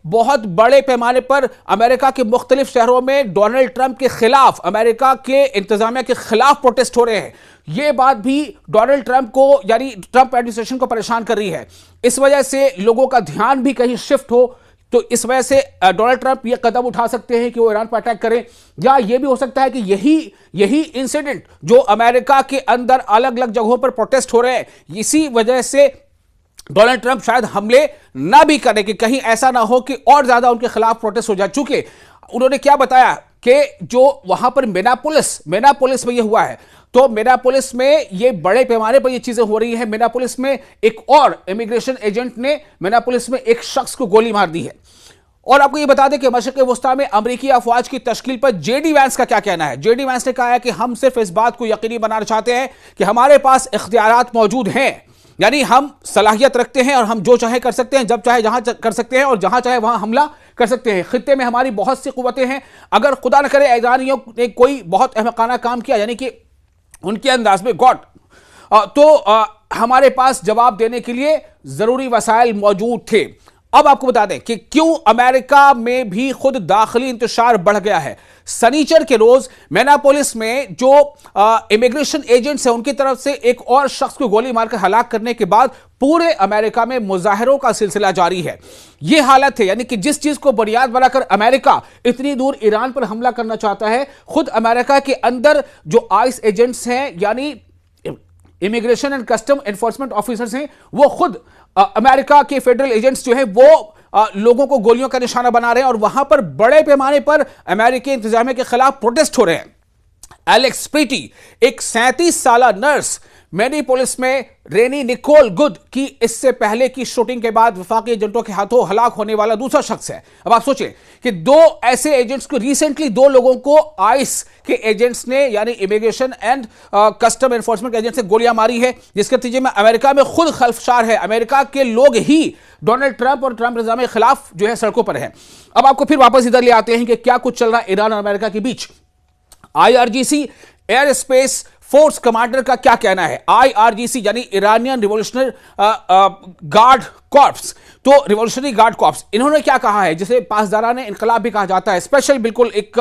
बहुत बड़े पैमाने पर अमेरिका के मुख्तलिफ शहरों में डोनाल्ड ट्रंप के खिलाफ, अमेरिका के इंतजामिया के खिलाफ प्रोटेस्ट हो रहे हैं। यह बात भी डोनाल्ड ट्रंप को, यानी ट्रंप एडमिनिस्ट्रेशन को परेशान कर रही है। इस वजह से लोगों का ध्यान भी कहीं शिफ्ट हो, तो इस वजह से डोनाल्ड ट्रंप यह कदम उठा सकते हैं कि वो ईरान पर अटैक करें, या यह भी हो सकता है कि यही इंसिडेंट जो अमेरिका के अंदर अलग अलग जगहों पर प्रोटेस्ट हो रहे हैं, इसी वजह से डोनाल्ड ट्रंप शायद हमले ना भी करें, कि कहीं ऐसा ना हो कि और ज्यादा उनके खिलाफ प्रोटेस्ट हो जाए। चूंकि उन्होंने क्या बताया कि जो वहां पर मिनापोलिस में यह हुआ है, तो मिनापोलिस में ये बड़े पैमाने पर ये चीजें हो रही है। मिनापोलिस में एक और इमिग्रेशन एजेंट ने मिनापोलिस में एक शख्स को गोली मार दी है। और आपको ये बता दें कि मशरिक़ वस्ता में अमेरिकी अफवाज की तश्कील पर जेडी वैंस का क्या कहना है। जेडी वैंस ने कहा है कि हम सिर्फ इस बात को यकीनी बनाना चाहते हैं कि हमारे पास इख्तियारात मौजूद हैं, यानी हम सलाहियत रखते हैं और हम जो चाहे कर सकते हैं, जब चाहे जहां कर सकते हैं और जहां चाहे वहां हमला कर सकते हैं। खित्ते में हमारी बहुत सी कुव्वतें हैं। अगर खुदा न करे ईरानियों ने कोई बहुत अहमकाना काम किया, यानी कि उनके अंदाज में गॉड, तो हमारे पास जवाब देने के लिए जरूरी वसाइल मौजूद थे। अब आपको बता दें कि क्यों अमेरिका में भी खुद दाखिली इंतशार बढ़ गया है। शनिचर के रोज मिनापोलिस में जो इमिग्रेशन एजेंट्स हैं, उनकी तरफ से एक और शख्स को गोली मारकर हलाक करने के बाद पूरे अमेरिका में मुजाहरों का सिलसिला जारी है। यह हालत है, यानी कि जिस चीज को बुनियाद बनाकर अमेरिका इतनी दूर ईरान पर हमला करना चाहता है, खुद अमेरिका के अंदर जो आइस एजेंट्स हैं, यानी immigration and custom enforcement officers हैं, वो खुद अमेरिका के फेडरल एजेंट्स जो हैं वो लोगों को गोलियों का निशाना बना रहे हैं और वहां पर बड़े पैमाने पर अमेरिकी इंतजामिया के खिलाफ प्रोटेस्ट हो रहे हैं। एलेक्स प्रीटी, एक 37 साला नर्स, मिनीपोलिस में रेनी निकोल गुड की इससे पहले की शूटिंग के बाद वफाकी एजेंटों के हाथों हलाक होने वाला दूसरा शख्स है। अब आप सोचें कि दो ऐसे एजेंट्स को, रिसेंटली दो लोगों को आइस के एजेंट्स ने, यानी immigration and custom enforcement agent से गोलियां मारी है, जिसके नतीजे में अमेरिका में खुद खल्फशार है। अमेरिका के लोग ही डोनाल्ड ट्रंप और ट्रंप निजाम के खिलाफ जो है सड़कों पर है। अब आपको फिर वापस इधर ले आते हैं कि क्या कुछ चल रहा है ईरान और अमेरिका के बीच। IRGC air space force commander का क्या कहना है। IRGC यानी ईरानियन रिवॉल्यूशनरी गार्ड कॉर्प्स, तो रिवॉल्यूशनरी गार्ड कॉर्प्स, इन्होंने क्या कहा है, जिसे पासदाराने इनकलाब भी कहा जाता है, स्पेशल बिल्कुल एक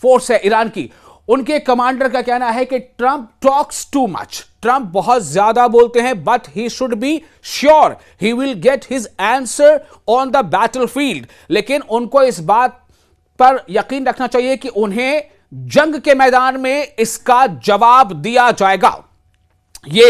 फोर्स है ईरान की। उनके कमांडर का कहना है कि Trump talks too much, Trump बहुत ज्यादा बोलते हैं, but he should be sure he will get his answer on the battlefield. लेकिन उनको इस बात पर यकीन रखना चाहिए कि उन्हें जंग के मैदान में इसका जवाब दिया जाएगा। ये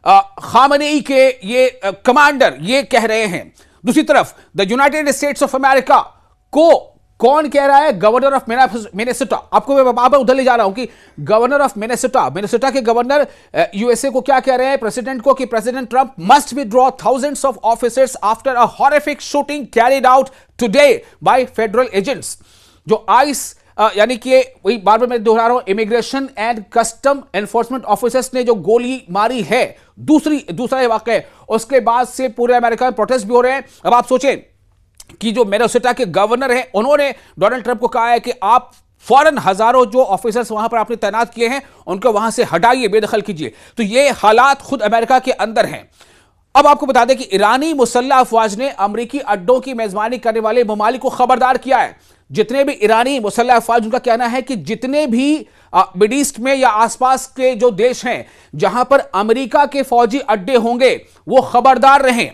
खामनेई के ये कमांडर ये कह रहे हैं। दूसरी तरफ the United states of America को कौन कह रहा है, गवर्नर ऑफ मिनेसोटा। आपको मैं बार बार उधर ले जा रहा हूं कि गवर्नर ऑफ मिनेसोटा के गवर्नर यूएसए को क्या कह रहे हैं, प्रेसिडेंट को, कि president Trump must withdraw thousands of officers after a horrific shooting carried out today by federal agents. जो आइस यानी कि वही बार बार मैं दोहरा रहा हूं, immigration and custom enforcement officers ने जो गोली मारी है, दूसरा वाकया, उसके बाद से पूरे अमेरिका में प्रोटेस्ट भी हो रहे हैं। अब आप सोचें कि जो मिनेसोटा के गवर्नर हैं, उन्होंने डोनाल्ड ट्रंप को कहा है कि आप फौरन हजारों जो ऑफिसर्स वहां पर आपने तैनात किए हैं उनको वहां से हटाइए, बेदखल कीजिए। तो ये हालात खुद अमेरिका के अंदर हैं। अब आपको बता दें कि ईरानी मुसल्लह अफवाज ने अमरीकी अड्डों की मेजबानी करने वाले ममालिक को खबरदार किया है। जितने भी ईरानी मुसल्लह अफवाज, उनका कहना है कि जितने भी मिड ईस्ट में या आसपास के जो देश हैं जहां पर अमेरिका के फौजी अड्डे होंगे, वो खबरदार रहें।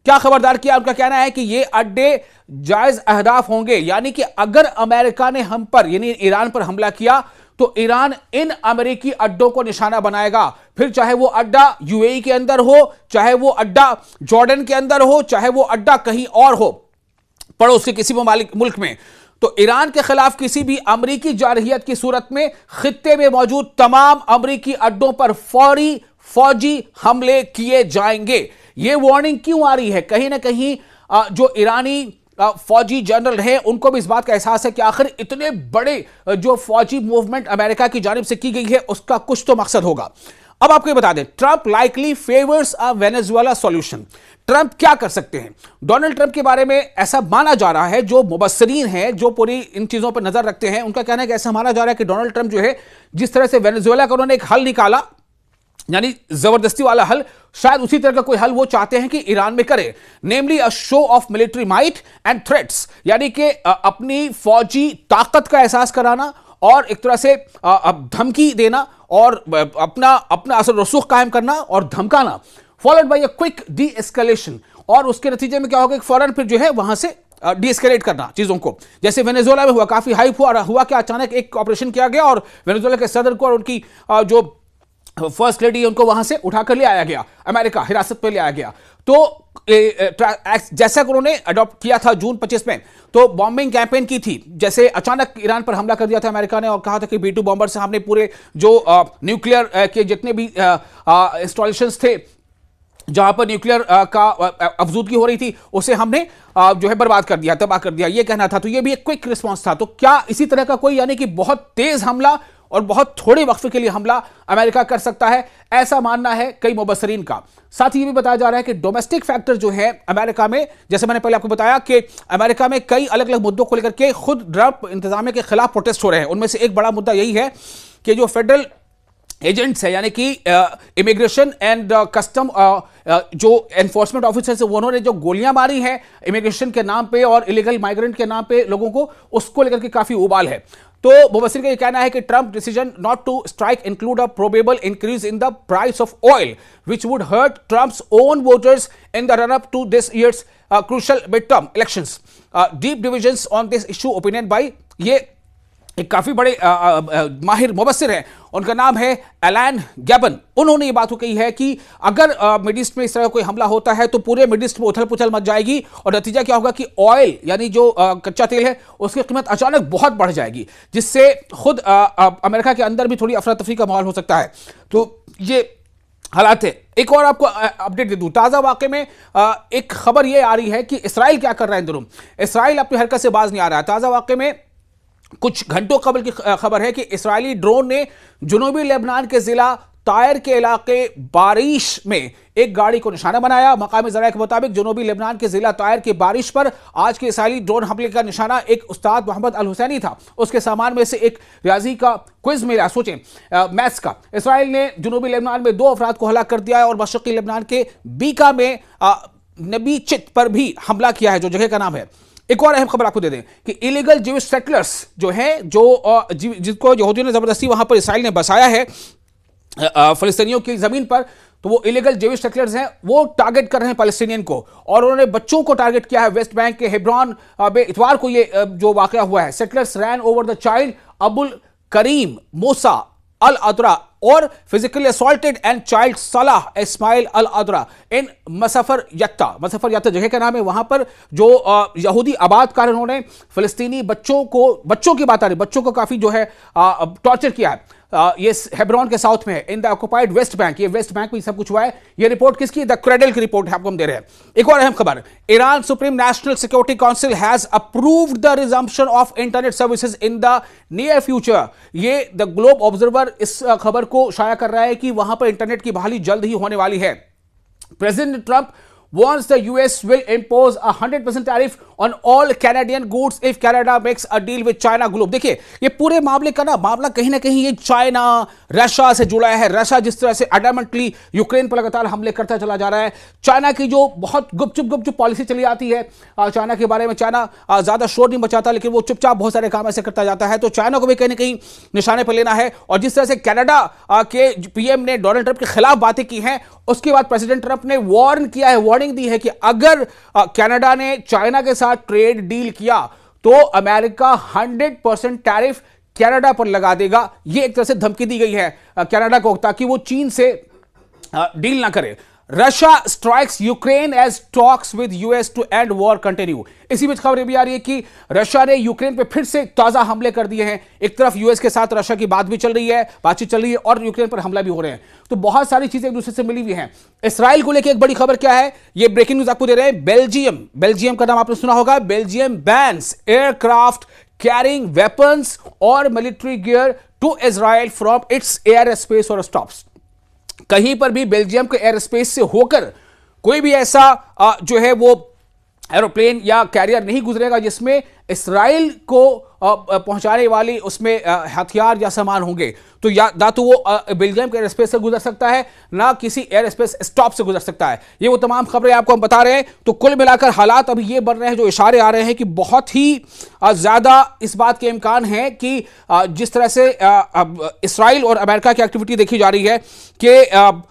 क्या खबरदार किया, उनका कहना है कि ये अड्डे जायज अहदाफ होंगे, यानी कि अगर अमेरिका ने हम पर यानी ईरान पर हमला किया तो ईरान इन अमेरिकी अड्डों को निशाना बनाएगा, फिर चाहे वो अड्डा यूएई के अंदर हो, चाहे वो अड्डा जॉर्डन के अंदर हो, चाहे वो अड्डा कहीं और हो पड़ोस के किसी मुल्क में। तो ईरान के खिलाफ किसी भी अमेरिकी जारहियत की सूरत में खित्ते में मौजूद तमाम अमेरिकी अड्डों पर फौरी फौजी हमले किए जाएंगे। यह वार्निंग क्यों आ रही है? कहीं ना कहीं जो ईरानी फौजी जनरल हैं उनको भी इस बात का एहसास है कि आखिर इतने बड़े जो फौजी मूवमेंट अमेरिका की जानिब से की गई है उसका कुछ तो मकसद होगा। अब आपको ये बता दें, ट्रंप लाइकली फेवर्स अ वेनेजुएला सॉल्यूशन। ट्रंप क्या कर सकते हैं? डोनाल्ड ट्रंप के बारे में ऐसा माना जा रहा है, जो मुबस्सरीन हैं, जो पूरी इन चीजों पर नजर रखते हैं, उनका कहना है कि ऐसा माना जा रहा है कि डोनाल्ड ट्रंप जो है, जिस तरह से वेनेजुएला का उन्होंने एक हल निकाला, यानी जबरदस्ती वाला हल, शायद उसी तरह का कोई हल वो चाहते हैं कि ईरान में करे, namely a show of military might and threats, यानी कि अपनी फौजी ताकत का एहसास कराना और एक तरह से धमकी देना और अपना अपना असर रसूख कायम करना और धमकाना, followed by a quick deescalation, और उसके नतीजे में क्या होगा कि फौरन फिर जो है वहां से डीएस्केलेट करना चीजों को, जैसे वेनेजुएला में हुआ, काफी हाइप हुआ क्या अचानक एक ऑपरेशन किया गया और वेनेजुएला के सदर को और उनकी जो फर्स्ट लेडी उनको वहां से उठाकर ले आया गया, अमेरिका हिरासत में ले आया गया। तो जैसा कि उन्होंने अडॉप्ट किया था जून 25 में, तो बॉम्बिंग कैंपेन की थी, जैसे अचानक ईरान पर हमला कर दिया था अमेरिका ने और कहा था कि B-2 बॉम्बर से हमने पूरे जो न्यूक्लियर के जितने भी इंस्टॉलेशंस थे जहां पर न्यूक्लियर का अफजूदगी हो रही थी, उसे हमने जो है बर्बाद कर दिया, तबाह कर दिया, ये कहना था। तो ये भी एक क्विक रिस्पांस था। तो क्या इसी तरह का कोई, यानी कि बहुत तेज हमला और बहुत थोड़े वक्फे के लिए हमला अमेरिका कर सकता है, ऐसा मानना है कई मुबस्सरीन का। साथ ही ये भी बताया जा रहा है कि डोमेस्टिक फैक्टर जो है अमेरिका में, जैसे मैंने पहले आपको बताया कि अमेरिका में कई अलग अलग मुद्दों को लेकर के खुद ट्रंप इंतजामिया के खिलाफ प्रोटेस्ट हो रहे हैं। उनमें से एक बड़ा मुद्दा यही है कि जो फेडरल एजेंट्स है, यानी कि इमिग्रेशन एंड कस्टम जो एनफोर्समेंट ऑफिसर्स है, उन्होंने जो गोलियां मारी है इमिग्रेशन के नाम पे और इलीगल माइग्रेंट के नाम पे लोगों को, उसको लेकर के काफी उबाल है। तो मुबस्सिर का यह कहना है कि Trump decision not to strike include a probable increase in the price of oil which would hurt Trump's own voters in the run up to this years crucial mid term elections. Deep divisions on this issue opinion by ये एक काफी बड़े माहिर मुबस्सिर हैं, उनका नाम है Elon Gabon. उन्होंने ये बात कही है कि अगर मिड ईस्ट में इस तरह कोई हमला होता है तो पूरे मिड ईस्ट में उथल पुथल मच जाएगी और नतीजा क्या होगा कि ऑयल यानी जो कच्चा तेल है उसकी कीमत अचानक बहुत बढ़ जाएगी, जिससे खुद अमेरिका के अंदर भी थोड़ी अफरा तफरी का माहौल हो सकता है। तो ये हालात है। एक और आपको अपडेट दे दूं, ताजा वाकये में एक खबर ये आ रही है कि इसराइल क्या कर रहा है इन दिनों। इसराइल अपनी हरकत से बाज नहीं आ रहा है। ताजा वाकये में कुछ घंटों कबल की खबर है कि इस्राएली ड्रोन ने जुनूबी लेबनान के जिला तायर के इलाके बारिश में एक गाड़ी को निशाना बनाया। मकामी ज़राए के मुताबिक जुनूबी लेबनान के जिला तायर की बारिश पर आज के इस्राएली ड्रोन हमले का निशाना एक उस्ताद मोहम्मद अल हुसैनी था। उसके सामान में से एक रियाजी का क्विज मिला, सोचें मैथ्स का। इसराइल ने जुनूबी लेबनान में 2 अफराद को हलाक कर दिया है और मशरक़ी लेबनान के बीका में नबी चित पर भी हमला किया है, जो जगह का नाम है। एक और अहम खबर आपको दे दें कि इलीगल ज्यूइश सेटलर्स जो हैं, जो जिनको यहूदियों ने जबरदस्ती वहां पर इसराइल ने बसाया है फलस्तीनियों की जमीन पर, तो वो इलीगल ज्यूइश सेटलर्स हैं, वो टारगेट कर रहे हैं पैलेस्टीनियन को और उन्होंने बच्चों को टारगेट किया है। वेस्ट बैंक के हेब्रॉन में इतवार को ये जो वाकया हुआ है, settlers ran over the child Abul Karim Musa al Adra और फिजिकली असॉल्टेड एंड चाइल्ड सलाह इस्माइल अल अदरा इन मसफर यत्ता जगह का नाम है। वहां पर जो यहूदी आबादकार उन्होंने फिलिस्तीनी बच्चों की बात आ रही, बच्चों को काफी जो है टॉर्चर किया है। ये हेब्रॉन के साउथ में है, in the occupied West Bank. ये वेस्ट बैंक में सब कुछ हुआ है। ये रिपोर्ट किसकी? द क्रेडल की रिपोर्ट है, आपको हम दे रहे हैं। एक और अहम खबर, Iran supreme national security council has approved the resumption of internet services in the near future. ये द ग्लोब ऑब्जर्वर इस खबर को शाया कर रहा है कि वहां पर इंटरनेट की बहाली जल्द ही होने वाली है। President Trump warns the US will impose a 100% tariff on all Canadian goods if Canada makes a deal with China Globe। देखिए ये पूरे मामले का मामला कहीं ना कहीं ये चाइना रशिया से जुड़ा है। रशिया जिस तरह से अडमेंटली यूक्रेन पर लगातार हमले करता चला जा रहा है, चाइना की जो बहुत गुपचुप पॉलिसी चली आती है चाइना के बारे में, चाइना ज्यादा शोर नहीं मचाता लेकिन वो चुपचाप बहुत सारे काम ऐसे करता जाता है। तो चाइना को भी कहीं ना कहीं निशाने पर लेना है। और जिस तरह से कनाडा के पीएम ने डोनाल्ड ट्रंप के खिलाफ बातें की हैं, उसके बाद प्रेसिडेंट ट्रंप ने वार्न किया है, वार्निंग दी है कि अगर कनाडा ने चाइना के साथ ट्रेड डील किया तो अमेरिका 100% टैरिफ कनाडा पर लगा देगा। यह एक तरह से धमकी दी गई है कनाडा को ताकि वो चीन से डील ना करे। Russia strikes Ukraine as talks with US to end war continue. इसी बीच खबर भी आ रही है कि रशिया ने यूक्रेन पे फिर से ताजा हमले कर दिए हैं। एक तरफ यूएस के साथ रशिया की बातचीत चल रही है और यूक्रेन पर हमला भी हो रहे हैं। तो बहुत सारी चीजें एक दूसरे से मिली हुई हैं। इसराइल को लेकर एक बड़ी खबर क्या है, ये ब्रेकिंग न्यूज आपको दे रहे हैं। बेल्जियम का नाम आपने सुना होगा। Belgium bans aircraft carrying weapons और military gear to Israel from its air space और स्टॉप्स। कहीं पर भी बेल्जियम के एयर स्पेस से होकर कोई भी ऐसा जो है वो एरोप्लेन या कैरियर नहीं गुजरेगा जिसमें इसराइल को पहुंचाने वाली उसमें हथियार या सामान होंगे। तो या ना तो वो बेल्जियम के एयर स्पेस से गुजर सकता है, ना किसी एयर स्पेस स्टॉप से गुजर सकता है। ये वो तमाम खबरें आपको हम बता रहे हैं। तो कुल मिलाकर हालात अभी ये बन रहे हैं, जो इशारे आ रहे हैं कि बहुत ही ज्यादा इस बात के इम्कान है कि जिस तरह से इसराइल और अमेरिका की एक्टिविटी देखी जा रही है कि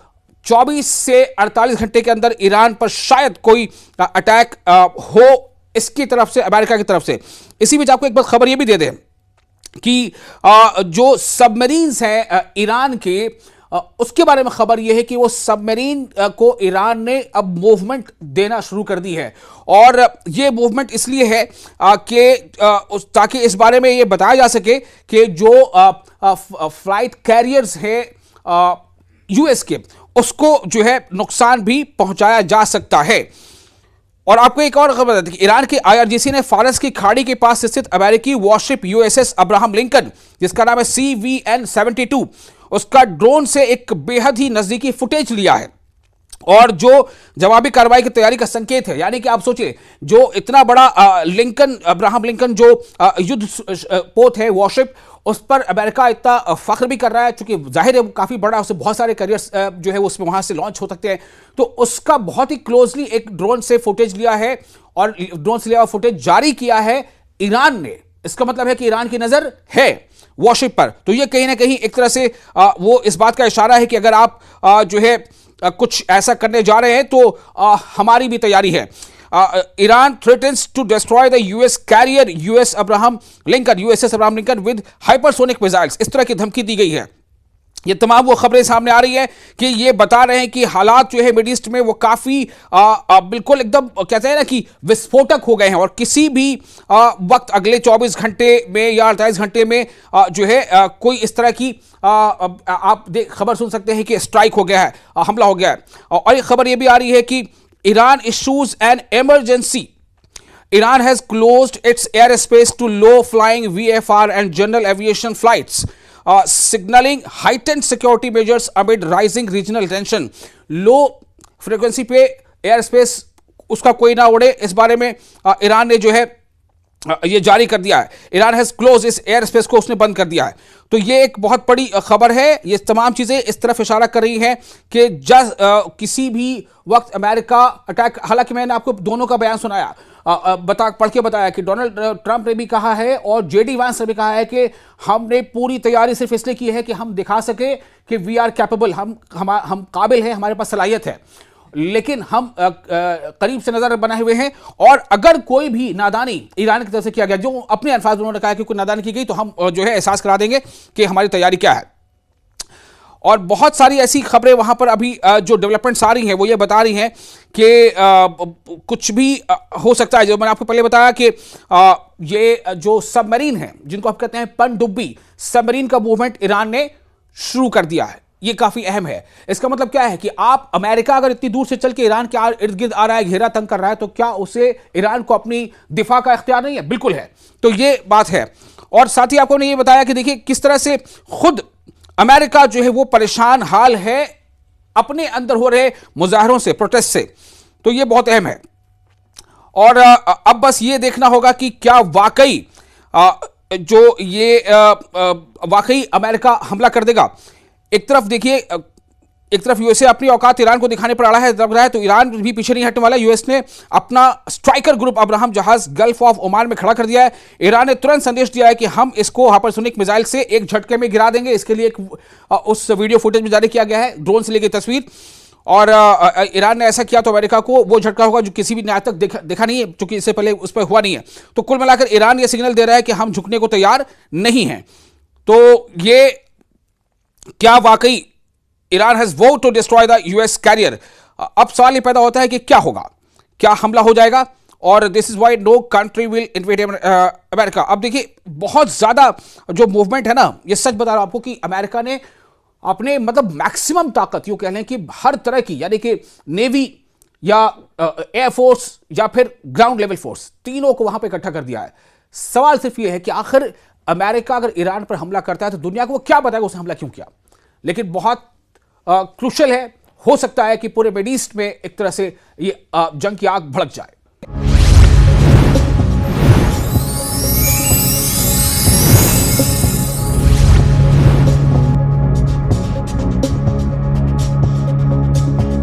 24 से 48 घंटे के अंदर ईरान पर शायद कोई अटैक हो इसकी तरफ से, अमेरिका की तरफ से। इसी बीच आपको एक बात खबर यह भी दे दें कि जो सबमरीन्स हैं ईरान के, उसके बारे में खबर यह है कि वो सबमरीन को ईरान ने अब मूवमेंट देना शुरू कर दी है। और ये मूवमेंट इसलिए है कि ताकि इस बारे में ये बताया जा सके कि जो फ्लाइट कैरियर्स हैं यूएस के, उसको जो है नुकसान भी पहुंचाया जा सकता है। और आपको एक और खबर बताती है कि ईरान के आईआरजीसी ने फारस की खाड़ी के पास स्थित अमेरिकी वॉरशिप यूएसएस अब्राहम लिंकन, जिसका नाम है CVN-72, उसका ड्रोन से एक बेहद ही नजदीकी फुटेज लिया है और जो जवाबी कार्रवाई की तैयारी का संकेत है। यानी कि आप सोचिए, जो इतना बड़ा लिंकन, अब्राहम लिंकन जो युद्ध पोत है, वॉरशिप, उस पर अमेरिका इतना फख्र भी कर रहा है, चूंकि जाहिर है वो काफी बड़ा, उससे बहुत सारे करियर्स जो है उसमें वहां से लॉन्च हो सकते हैं। तो उसका बहुत ही क्लोजली एक ड्रोन से फुटेज लिया है और ड्रोन से लिया हुआ फुटेज जारी किया है ईरान ने। इसका मतलब है कि ईरान की नजर है वॉरशिप पर। तो ये कहीं ना कहीं एक तरह से वो इस बात का इशारा है कि अगर आप जो है कुछ ऐसा करने जा रहे हैं तो हमारी भी तैयारी है। Iran threatens to destroy the US carrier USS Abraham Lincoln with hypersonic missiles, इस तरह की धमकी दी गई है। ये तमाम वो खबरें सामने आ रही है कि ये बता रहे हैं कि हालात जो है मिड ईस्ट में वो काफी बिल्कुल एकदम कहते हैं ना कि विस्फोटक हो गए हैं और किसी भी वक्त अगले 24 घंटे में या 48 घंटे में जो है कोई इस तरह की आप खबर सुन सकते हैं कि स्ट्राइक हो गया है, हमला हो गया है। और एक खबर ये भी आ रही है कि Iran issues an emergency. Iran has closed its airspace to low-flying VFR and general aviation flights, signaling heightened security measures amid rising regional tension. Low frequency पे airspace उसका कोई ना उड़े, इस बारे में ईरान ने जो है ये जारी कर दिया है। ईरान हैज क्लोज, इस एयर स्पेस को उसने बंद कर दिया है। तो ये एक बहुत बड़ी खबर है। ये तमाम चीजें इस तरफ इशारा कर रही हैं कि किसी भी वक्त अमेरिका अटैक, हालांकि मैंने आपको दोनों का बयान सुनाया, पढ़ के बताया कि डोनाल्ड ट्रंप ने भी कहा है और जेडी वांस ने भी कहा है कि हमने पूरी तैयारी सिर्फ इसलिए की है कि हम दिखा सके कि वी आर कैपेबल, हम काबिल हैं, हमारे पास सलाहियत है, लेकिन हम करीब से नजर बनाए हुए हैं। और अगर कोई भी नादानी ईरान की तरफ से किया गया, जो अपने अल्फाज उन्होंने कहा कि कोई नादानी की गई, तो हम जो है एहसास करा देंगे कि हमारी तैयारी क्या है। और बहुत सारी ऐसी खबरें वहां पर अभी जो डेवलपमेंट्स आ रही हैं वो ये बता रही हैं कि कुछ भी हो सकता है। जो मैंने आपको पहले बताया कि ये जो सबमरीन है, जिनको आप कहते हैं पनडुब्बी सबमरीन का मूवमेंट ईरान ने शुरू कर दिया है। ये काफी अहम है। इसका मतलब क्या है कि आप अमेरिका अगर इतनी दूर से चल के ईरान के इर्द गिर्द आ रहा है, घेरा तंग कर रहा है, तो क्या उसे ईरान को अपनी दिफा का इख्तियार नहीं है? बिल्कुल है। तो ये बात है। और साथ ही आपको ने ये बताया कि देखिए किस तरह से खुद अमेरिका जो है वो परेशान हाल है अपने अंदर हो रहे मुजाहरों से, प्रोटेस्ट से। तो ये बहुत अहम है। और अब बस ये देखना होगा कि क्या वाकई जो ये वाकई अमेरिका हमला कर देगा। एक तरफ देखिए, एक तरफ यूएसए अपनी औकात ईरान को दिखाने पर अड़ा है, लग रहा है, तो ईरान भी पीछे नहीं हटने वाला। यूएस ने अपना स्ट्राइकर ग्रुप अब्राहम जहाज गल्फ ऑफ ओमान में खड़ा कर दिया है। ईरान ने तुरंत संदेश दिया है कि हम इसको हाइपरसोनिक मिसाइल से एक झटके में गिरा देंगे। इसके लिए उस वीडियो फुटेज में जारी किया गया है, ड्रोन से ली गई तस्वीर। और ईरान ने ऐसा किया तो अमेरिका को वो झटका होगा जो किसी भी न्याय तक देखा नहीं है, क्योंकि इससे पहले उस पर हुआ नहीं है। तो कुल मिलाकर ईरान ये सिग्नल दे रहा है कि हम झुकने को तैयार नहीं है। तो ये क्या वाकई Iran has vowed to destroy the US carrier? अब सवाल ये पैदा होता है कि क्या होगा, क्या हमला हो जाएगा? और this is why no country will invade America. अब देखिए बहुत ज्यादा जो मूवमेंट है ना, ये सच बता रहा हूं आपको कि अमेरिका ने अपने मतलब मैक्सिमम ताकत, यूं कह लें कि हर तरह की, यानी कि नेवी या एयरफोर्स या फिर ग्राउंड लेवल फोर्स, तीनों को वहां पर इकट्ठा कर दिया है। सवाल सिर्फ यह है कि आखिर अमेरिका अगर ईरान पर हमला करता है तो दुनिया को वो क्या बताएगा उसने हमला क्यों किया। लेकिन बहुत क्रूशल है, हो सकता है कि पूरे मिड ईस्ट में एक तरह से ये जंग की आग भड़क जाए।